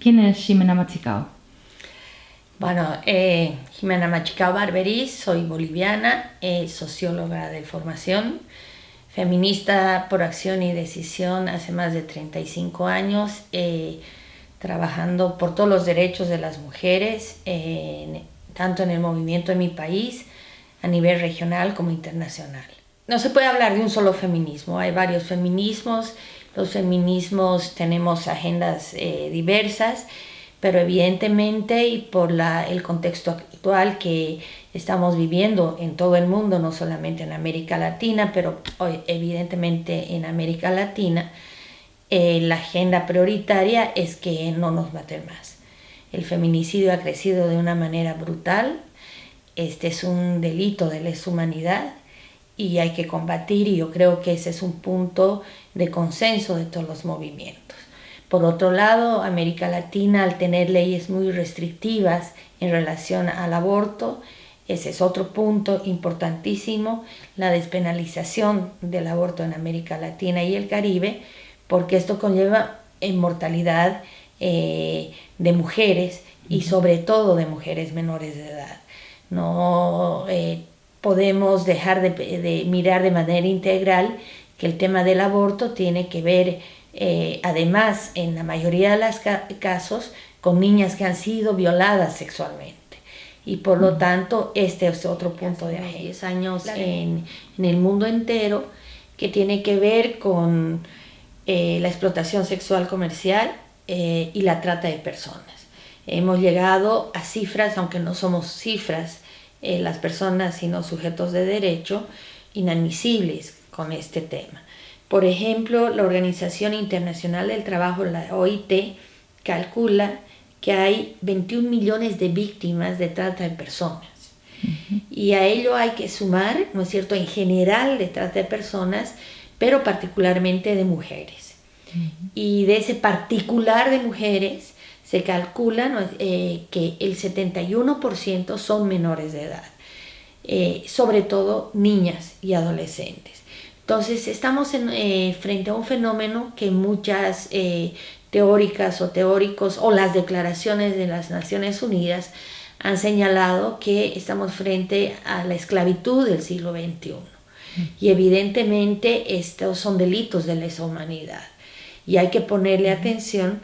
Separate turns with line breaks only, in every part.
¿Quién es Ximena Machicao?
Bueno, Ximena Machicao Barberis, soy boliviana, socióloga de formación, feminista por acción y decisión hace más de 35 años, trabajando por todos los derechos de las mujeres, tanto en el movimiento de mi país, a nivel regional como internacional. No se puede hablar de un solo feminismo, hay varios feminismos, los feminismos tenemos agendas diversas, pero evidentemente y por el contexto actual que estamos viviendo en todo el mundo, no solamente en América Latina, pero hoy evidentemente en América Latina, la agenda prioritaria es que no nos maten más. El feminicidio ha crecido de una manera brutal, este es un delito de lesa humanidad y hay que combatir, y yo creo que ese es un punto de consenso de todos los movimientos. Por otro lado, América Latina, al tener leyes muy restrictivas en relación al aborto, ese es otro punto importantísimo, la despenalización del aborto en América Latina y el Caribe, porque esto conlleva mortalidad de mujeres y sobre todo de mujeres menores de edad. No podemos dejar de mirar de manera integral que el tema del aborto tiene que ver, además, en la mayoría de los casos, con niñas que han sido violadas sexualmente. Y por lo tanto, este es otro punto de hace 10 años en el mundo entero que tiene que ver con la explotación sexual comercial y la trata de personas. Hemos llegado a cifras, aunque no somos cifras, las personas sino sujetos de derecho, inadmisibles con este tema. Por ejemplo, la Organización Internacional del Trabajo, la OIT, calcula que hay 21 millones de víctimas de trata de personas. Y a ello hay que sumar, ¿no es cierto?, en general de trata de personas, pero particularmente de mujeres. Y de ese particular de mujeres se calcula, ¿no?, que el 71% son menores de edad, sobre todo niñas y adolescentes. Entonces estamos frente a un fenómeno que muchas teóricas o teóricos o las declaraciones de las Naciones Unidas han señalado que estamos frente a la esclavitud del siglo XXI. Y evidentemente estos son delitos de lesa humanidad. Y hay que ponerle atención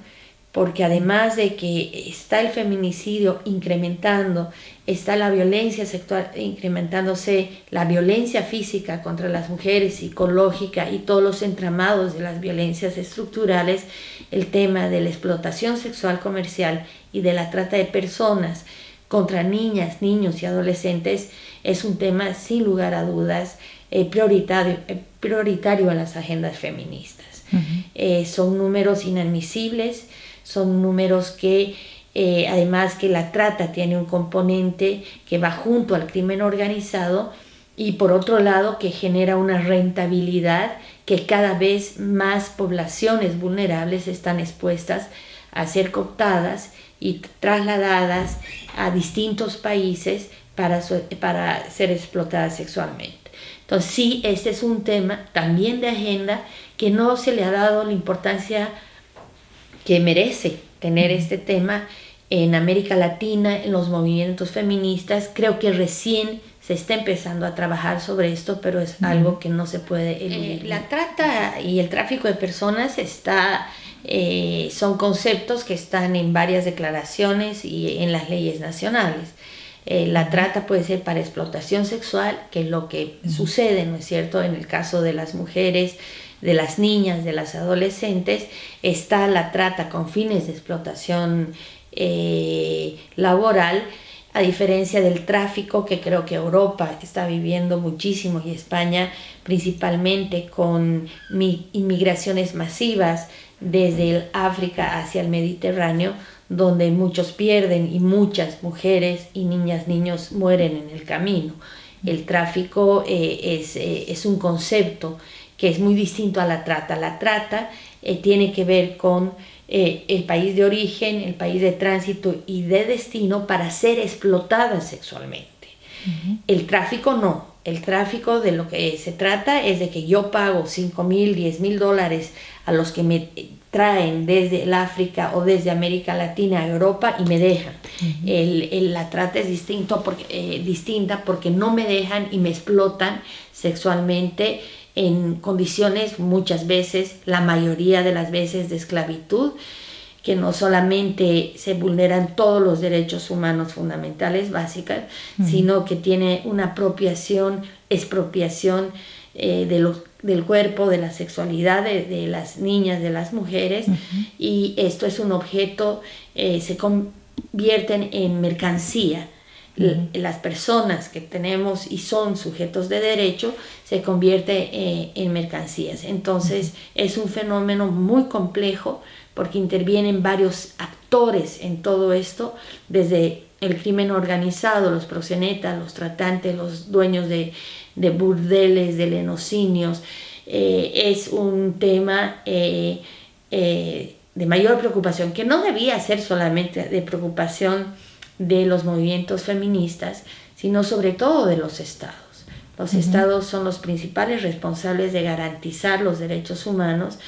porque además de que está el feminicidio incrementando, está la violencia sexual incrementándose, la violencia física contra las mujeres, psicológica y todos los entramados de las violencias estructurales, el tema de la explotación sexual comercial y de la trata de personas contra niñas, niños y adolescentes es un tema sin lugar a dudas prioritario en las agendas feministas. Son números inadmisibles, son números que además que la trata tiene un componente que va junto al crimen organizado y por otro lado que genera una rentabilidad que cada vez más poblaciones vulnerables están expuestas a ser cooptadas y trasladadas a distintos países para ser explotadas sexualmente. Entonces sí, este es un tema también de agenda que no se le ha dado la importancia que merece tener este tema en América Latina, en los movimientos feministas. Creo que recién se está empezando a trabajar sobre esto, pero es algo que no se puede eludir. La trata y el tráfico de personas son conceptos que están en varias declaraciones y en las leyes nacionales. La trata puede ser para explotación sexual, que es lo que sucede, ¿no es cierto?, en el caso de las mujeres, de las niñas, de las adolescentes. Está la trata con fines de explotación laboral, a diferencia del tráfico que creo que Europa está viviendo muchísimo y España principalmente con inmigraciones masivas desde el África hacia el Mediterráneo, donde muchos pierden y muchas mujeres y niñas, niños mueren en el camino. El tráfico es un concepto que es muy distinto a la trata. La trata tiene que ver con el país de origen, el país de tránsito y de destino para ser explotada sexualmente. El tráfico no. El tráfico de lo que se trata es de que yo pago $5,000, $10,000 a los que me traen desde el África o desde América Latina a Europa y me dejan. La trata es distinta porque no me dejan y me explotan sexualmente en condiciones muchas veces, la mayoría de las veces, de esclavitud, que no solamente se vulneran todos los derechos humanos fundamentales básicas, sino que tiene una expropiación del cuerpo, de la sexualidad de las niñas, de las mujeres, y esto es un objeto, se convierten en mercancía. Las personas que tenemos y son sujetos de derecho se convierten en mercancías. Entonces es un fenómeno muy complejo porque intervienen varios actores en todo esto, desde el crimen organizado, los proxenetas, los tratantes, los dueños de burdeles, de lenocinios. Es un tema de mayor preocupación, que no debía ser solamente de preocupación de los movimientos feministas, sino sobre todo de los estados. Los estados son los principales responsables de garantizar los derechos humanos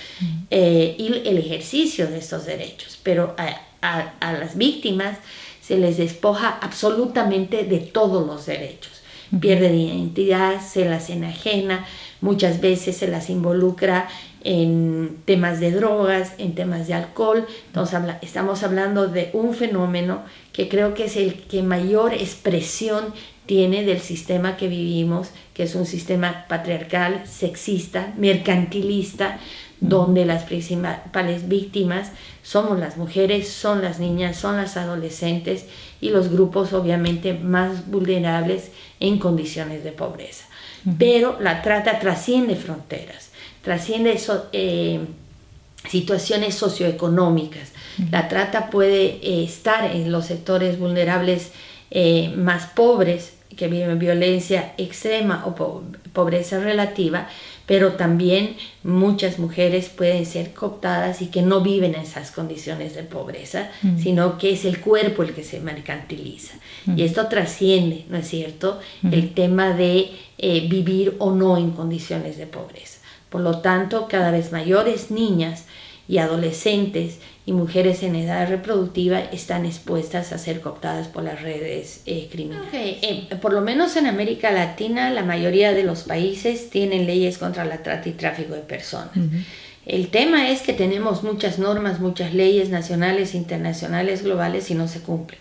y el ejercicio de estos derechos, pero a las víctimas se les despoja absolutamente de todos los derechos. Pierden identidad, se las enajena, muchas veces se las involucra en temas de drogas, en temas de alcohol. Entonces estamos hablando de un fenómeno que creo que es el que mayor expresión tiene del sistema que vivimos, que es un sistema patriarcal, sexista, mercantilista, donde las principales víctimas somos las mujeres, son las niñas, son las adolescentes y los grupos obviamente más vulnerables en condiciones de pobreza. Pero la trata trasciende fronteras, trasciende situaciones socioeconómicas. La trata puede estar en los sectores vulnerables más pobres, que viven violencia extrema o pobreza relativa, pero también muchas mujeres pueden ser cooptadas y que no viven en esas condiciones de pobreza, sino que es el cuerpo el que se mercantiliza. Y esto trasciende, ¿no es cierto?, el tema de vivir o no en condiciones de pobreza. Por lo tanto, cada vez mayores niñas y adolescentes y mujeres en edad reproductiva están expuestas a ser cooptadas por las redes criminales. Por lo menos en América Latina, la mayoría de los países tienen leyes contra la trata y tráfico de personas. El tema es que tenemos muchas normas, muchas leyes nacionales, internacionales, globales y no se cumplen.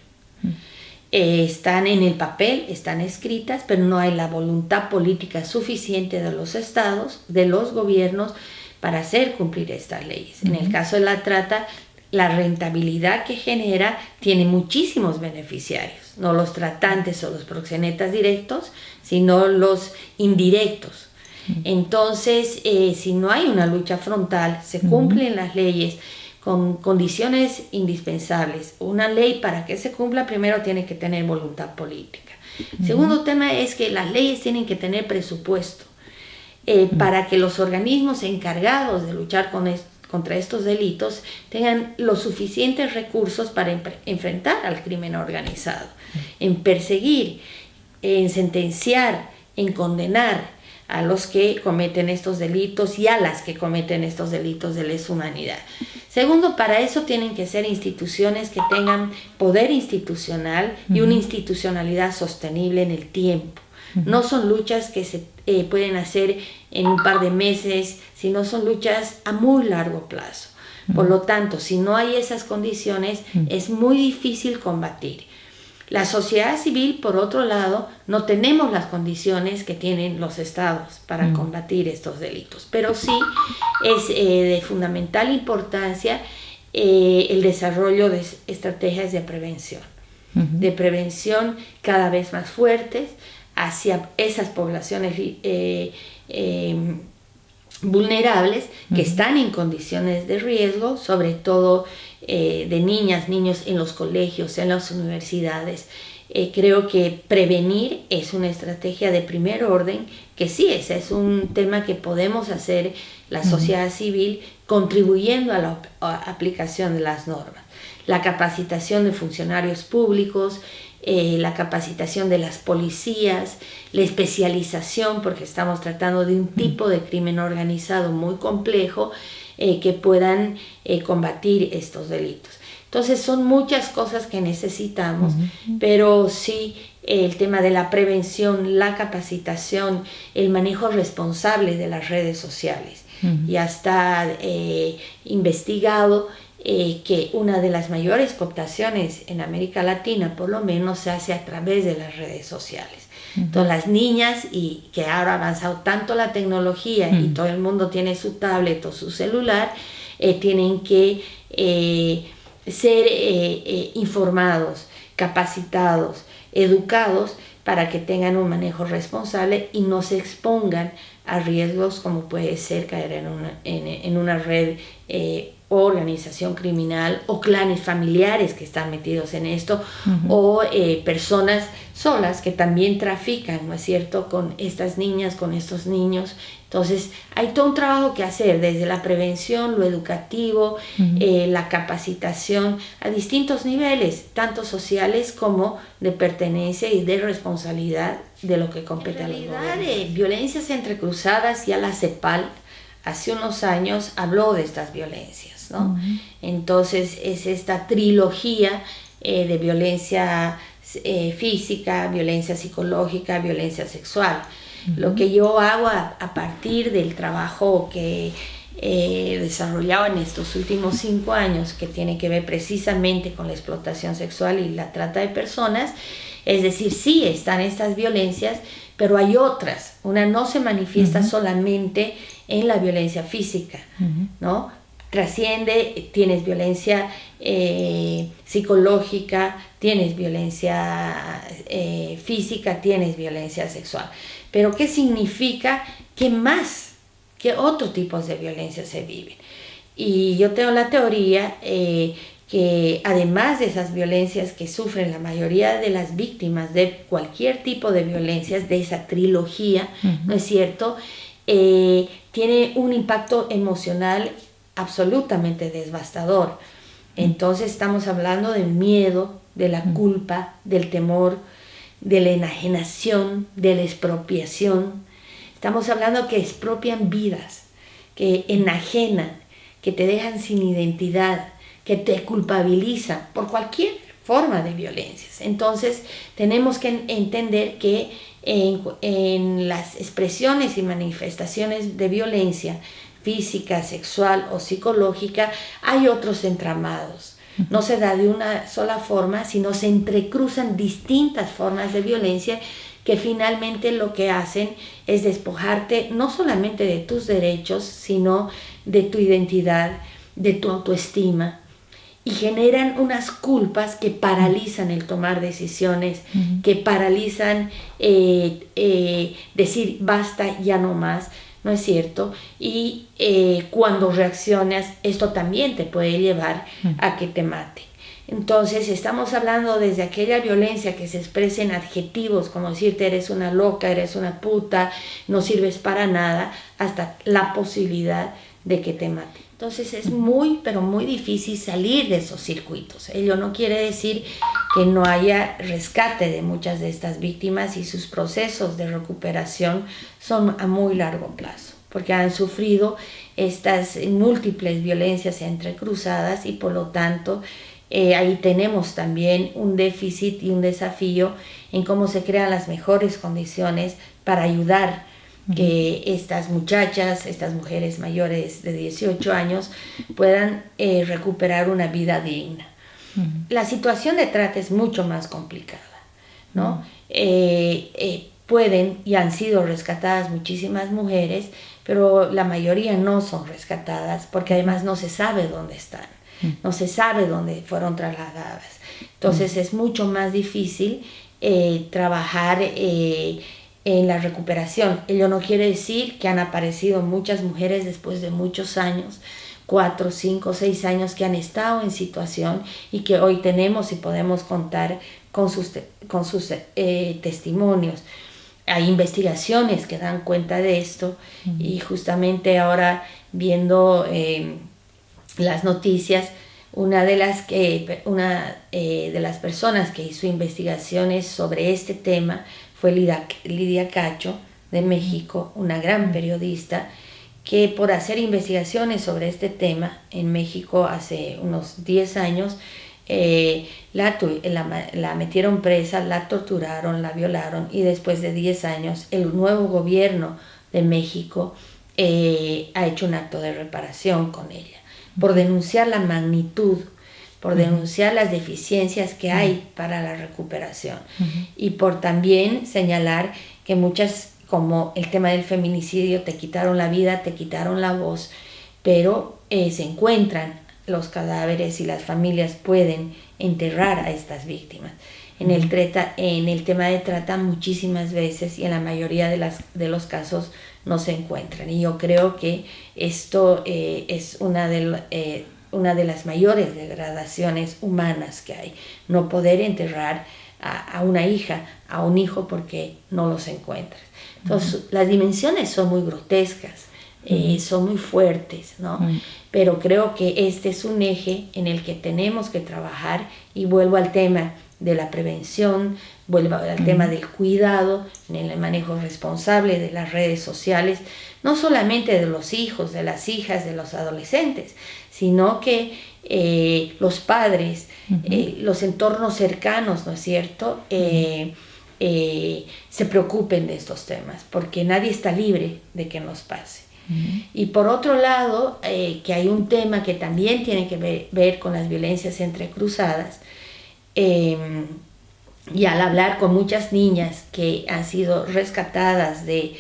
Están en el papel, están escritas, pero no hay la voluntad política suficiente de los estados, de los gobiernos, para hacer cumplir estas leyes. En el caso de la trata, la rentabilidad que genera tiene muchísimos beneficiarios, no los tratantes o los proxenetas directos, sino los indirectos. Entonces, si no hay una lucha frontal, se cumplen las leyes con condiciones indispensables. Una ley, para que se cumpla, primero tiene que tener voluntad política. Segundo tema es que las leyes tienen que tener presupuesto para que los organismos encargados de luchar contra estos delitos tengan los suficientes recursos para enfrentar al crimen organizado, en perseguir, en sentenciar, en condenar a los que cometen estos delitos y a las que cometen estos delitos de lesa humanidad. Segundo, para eso tienen que ser instituciones que tengan poder institucional y una institucionalidad sostenible en el tiempo. No son luchas que se pueden hacer en un par de meses, sino son luchas a muy largo plazo. Por lo tanto, si no hay esas condiciones, es muy difícil combatir. La sociedad civil, por otro lado, no tenemos las condiciones que tienen los estados para combatir estos delitos, pero sí es de fundamental importancia el desarrollo de estrategias de prevención cada vez más fuertes hacia esas poblaciones vulnerables que están en condiciones de riesgo, sobre todo de niñas, niños en los colegios, en las universidades. Creo que prevenir es una estrategia de primer orden, que sí es un tema que podemos hacer la sociedad civil contribuyendo a la aplicación de las normas. La capacitación de funcionarios públicos, la capacitación de las policías, la especialización, porque estamos tratando de un tipo de crimen organizado muy complejo. que puedan combatir estos delitos. Entonces son muchas cosas que necesitamos, pero sí el tema de la prevención, la capacitación, el manejo responsable de las redes sociales. Ya está investigado que una de las mayores cooptaciones en América Latina, por lo menos, se hace a través de las redes sociales. Entonces las niñas, y que ahora ha avanzado tanto la tecnología y todo el mundo tiene su tablet o su celular, tienen que ser informados, capacitados, educados para que tengan un manejo responsable y no se expongan a riesgos como puede ser caer en una red o organización criminal o clanes familiares que están metidos en esto, o personas solas que también trafican, ¿no es cierto?, con estas niñas, con estos niños. Entonces hay todo un trabajo que hacer desde la prevención, lo educativo, la capacitación a distintos niveles, tanto sociales como de pertenencia y de responsabilidad de lo que compete a los gobiernos. Violencias entrecruzadas, ya la CEPAL hace unos años habló de estas violencias, ¿no? Entonces es esta trilogía de violencia física, violencia psicológica, violencia sexual. Lo que yo hago a partir del trabajo que he desarrollado en estos últimos 5 años, que tiene que ver precisamente con la explotación sexual y la trata de personas, es decir, sí están estas violencias, pero hay otras. Una no se manifiesta solamente en la violencia física, ¿no? Trasciende, tienes violencia psicológica, tienes violencia física, tienes violencia sexual. Pero ¿qué significa que más, que otros tipos de violencia se viven? Y yo tengo la teoría que además de esas violencias que sufren la mayoría de las víctimas de cualquier tipo de violencias, de esa trilogía, ¿no es cierto?, tiene un impacto emocional absolutamente devastador. Entonces estamos hablando del miedo, de la culpa, del temor, de la enajenación, de la expropiación. Estamos hablando que expropian vidas, que enajenan, que te dejan sin identidad, que te culpabilizan por cualquier forma de violencias. Entonces tenemos que entender que en las expresiones y manifestaciones de violencia física, sexual o psicológica hay otros entramados. No se da de una sola forma, sino se entrecruzan distintas formas de violencia que finalmente lo que hacen es despojarte no solamente de tus derechos, sino de tu identidad, de tu autoestima, y generan unas culpas que paralizan el tomar decisiones, que paralizan decir basta, ya no más, ¿no es cierto? Y cuando reaccionas, esto también te puede llevar a que te maten. Entonces estamos hablando desde aquella violencia que se expresa en adjetivos, como decirte eres una loca, eres una puta, no sirves para nada, hasta la posibilidad de que te maten. Entonces es muy, pero muy difícil salir de esos circuitos. Ello no quiere decir que no haya rescate de muchas de estas víctimas, y sus procesos de recuperación son a muy largo plazo, porque han sufrido estas múltiples violencias entrecruzadas, y por lo tanto ahí tenemos también un déficit y un desafío en cómo se crean las mejores condiciones para ayudar que estas muchachas, estas mujeres mayores de 18 años puedan recuperar una vida digna. La situación de trata es mucho más complicada, ¿no? Pueden y han sido rescatadas muchísimas mujeres, pero la mayoría no son rescatadas porque además no se sabe dónde están, no se sabe dónde fueron trasladadas. Entonces es mucho más difícil trabajar en la recuperación. Ello no quiere decir que han aparecido muchas mujeres después de muchos años, 4, 5, 6 años, que han estado en situación y que hoy tenemos y podemos contar con sus testimonios. Hay investigaciones que dan cuenta de esto, y justamente ahora viendo las noticias, una de las personas que hizo investigaciones sobre este tema fue Lidia Cacho, de México, una gran periodista que por hacer investigaciones sobre este tema en México hace unos 10 años, la metieron presa, la torturaron, la violaron, y después de 10 años el nuevo gobierno de México ha hecho un acto de reparación con ella, por denunciar la magnitud, por denunciar las deficiencias que hay para la recuperación, y por también señalar que muchas, como el tema del feminicidio, te quitaron la vida, te quitaron la voz, pero se encuentran los cadáveres y las familias pueden enterrar a estas víctimas. En el tema de trata, muchísimas veces y en la mayoría de los casos no se encuentran, y yo creo que esto es una de las mayores degradaciones humanas que hay, no poder enterrar a una hija, a un hijo, porque no los encuentras. Entonces, las dimensiones son muy grotescas, son muy fuertes, ¿no? Pero creo que este es un eje en el que tenemos que trabajar, y vuelvo al tema de la prevención, vuelvo al tema del cuidado, en el manejo responsable de las redes sociales, no solamente de los hijos, de las hijas, de los adolescentes, sino que los padres, los entornos cercanos, ¿no es cierto?, se preocupen de estos temas, porque nadie está libre de que nos pase. Y por otro lado, que hay un tema que también tiene que ver con las violencias entrecruzadas, y al hablar con muchas niñas que han sido rescatadas de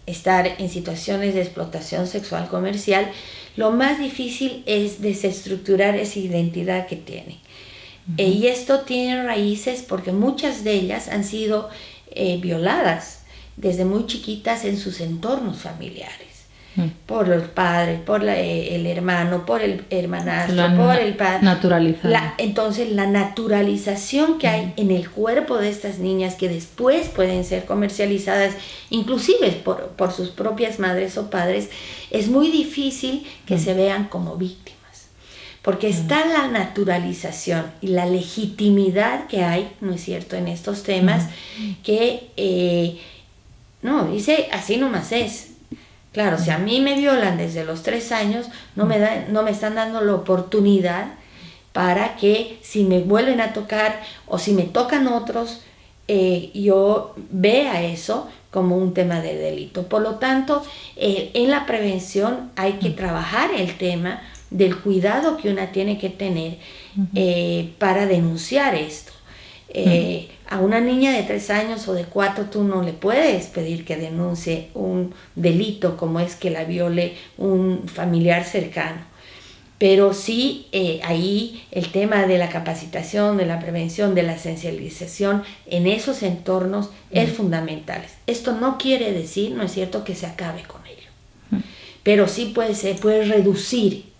estar en situaciones de explotación sexual comercial, lo más difícil es desestructurar esa identidad que tienen. Y esto tiene raíces porque muchas de ellas han sido violadas desde muy chiquitas en sus entornos familiares, por los padres, por el hermano, por el hermanastro, por el padre. Entonces la naturalización que hay en el cuerpo de estas niñas, que después pueden ser comercializadas inclusive por sus propias madres o padres, es muy difícil que se vean como víctimas, porque está la naturalización y la legitimidad que hay, ¿no es cierto?, en estos temas, que no, dice, así nomás es. Claro, si a mí me violan desde los 3 años, no me están dando la oportunidad para que si me vuelven a tocar o si me tocan otros, yo vea eso como un tema de delito. Por lo tanto, en la prevención hay que trabajar el tema del cuidado que una tiene que tener para denunciar esto. A una niña de 3 años o de 4 tú no le puedes pedir que denuncie un delito como es que la viole un familiar cercano, pero sí ahí el tema de la capacitación, de la prevención, de la sensibilización en esos entornos es fundamental. Esto no quiere decir, ¿no es cierto?, que se acabe con ello, pero sí se puede reducir.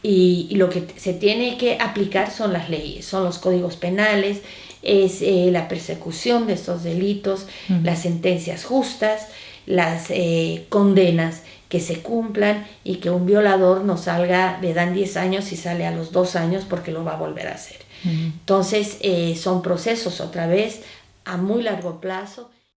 Y lo que se tiene que aplicar son las leyes, son los códigos penales, es la persecución de estos delitos, las sentencias justas, las condenas que se cumplan, y que un violador no salga, le dan 10 años y sale a los 2 años porque lo va a volver a hacer. Entonces son procesos otra vez a muy largo plazo.